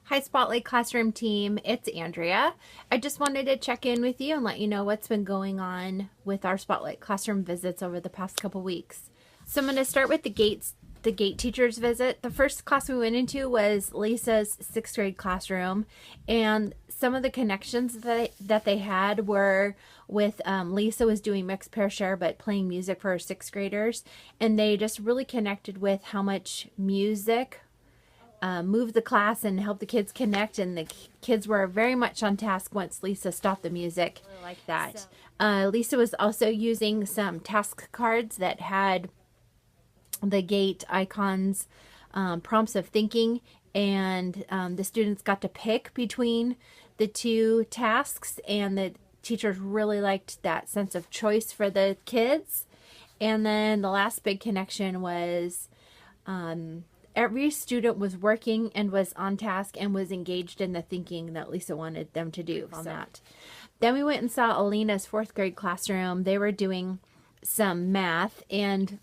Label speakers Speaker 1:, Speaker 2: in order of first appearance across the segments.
Speaker 1: Hi, Spotlight Classroom team. It's Andrea. I just wanted to check in with you and let you know what's been going on with our Spotlight Classroom visits over the past couple weeks. So I'm going to start with the gate teachers visit. The first class we went into was Lisa's 6th grade classroom, and some of the connections that they had were with Lisa was doing mixed pair share but playing music for her 6th graders, and they just really connected with how much music moved the class and helped the kids connect, and the kids were very much on task once Lisa stopped the music. I really like that. Lisa was also using some task cards that had the gate icons, prompts of thinking, and the students got to pick between the two tasks, and the teachers really liked that sense of choice for the kids. And then the last big connection was every student was working and was on task and was engaged in the thinking that Lisa wanted them to do on that. Then we went and saw Alina's 4th grade classroom. They were doing some math, and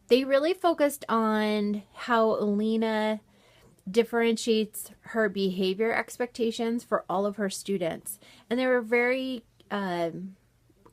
Speaker 1: they really focused on how Alina differentiates her behavior expectations for all of her students. And they were very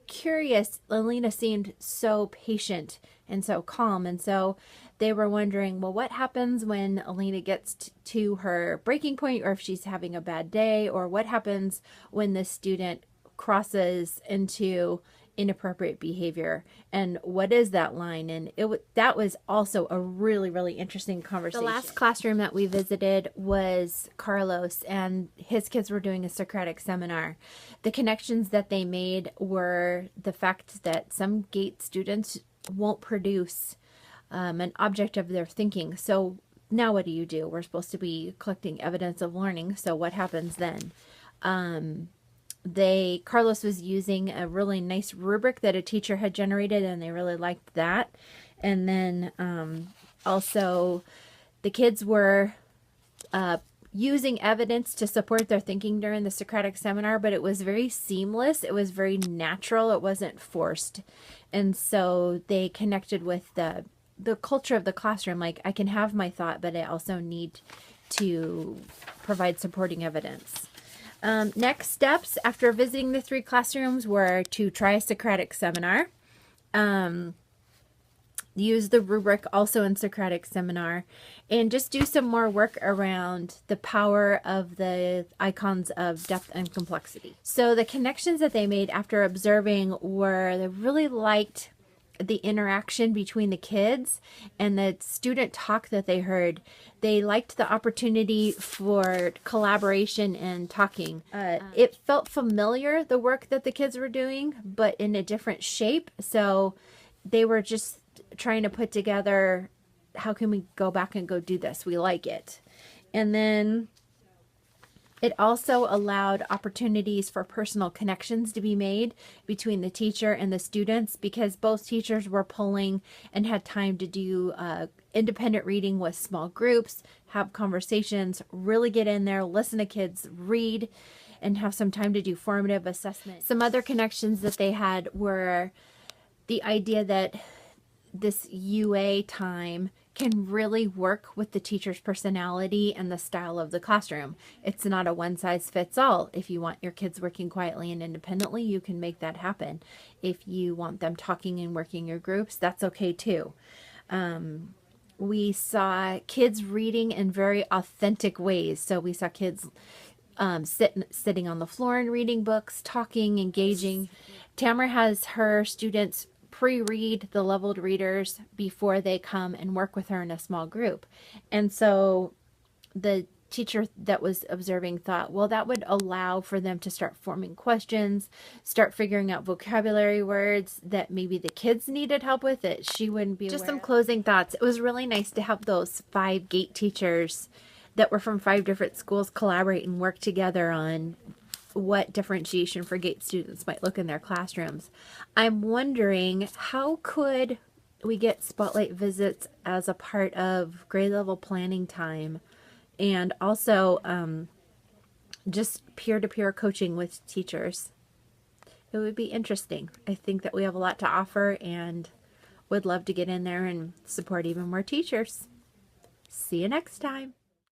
Speaker 1: curious. Alina seemed so patient and so calm, and so they were wondering, well, what happens when Alina gets to her breaking point, or if she's having a bad day, or what happens when the student crosses into inappropriate behavior, and what is that line? And that was also a really interesting conversation. The last classroom that we visited was Carlos, and his kids were doing a Socratic seminar. The connections that they made were the fact that some GATE students won't produce an object of their thinking. So now what do? We're supposed to be collecting evidence of learning. So what happens then? Carlos was using a really nice rubric that a teacher had generated, and they really liked that. And then also the kids were using evidence to support their thinking during the Socratic seminar, but it was very seamless. It was very natural. It wasn't forced. And so they connected with the culture of the classroom. Like, I can have my thought, but I also need to provide supporting evidence. Next steps after visiting the 3 classrooms were to try a Socratic seminar, use the rubric also in Socratic seminar, and just do some more work around the power of the icons of depth and complexity. So the connections that they made after observing were they really liked the interaction between the kids and the student talk that they heard. They liked the opportunity for collaboration and talking. It felt familiar, the work that the kids were doing, but in a different shape. So they were just trying to put together, how can we go back and go do this? We like it. And then it also allowed opportunities for personal connections to be made between the teacher and the students, because both teachers were pulling and had time to do independent reading with small groups, have conversations, really get in there, listen to kids read, and have some time to do formative assessment. Some other connections that they had were the idea that this UA time can really work with the teacher's personality and the style of the classroom. It's not a one-size-fits-all. If you want your kids working quietly and independently, you can make that happen. If you want them talking and working your groups, that's okay too. We saw kids reading in very authentic ways. So we saw kids sitting on the floor and reading books, talking, engaging. Tamara has her students pre-read the leveled readers before they come and work with her in a small group. And so the teacher that was observing thought, well, that would allow for them to start forming questions, start figuring out vocabulary words that maybe the kids needed help with that she wouldn't be aware of. Just some closing thoughts. It was really nice to have those 5 GATE teachers that were from 5 different schools collaborate and work together on what differentiation for GATE students might look in their classrooms. I'm wondering, how could we get Spotlight visits as a part of grade level planning time, and also just peer-to-peer coaching with teachers? It would be interesting. I think that we have a lot to offer and would love to get in there and support even more teachers. See you next time.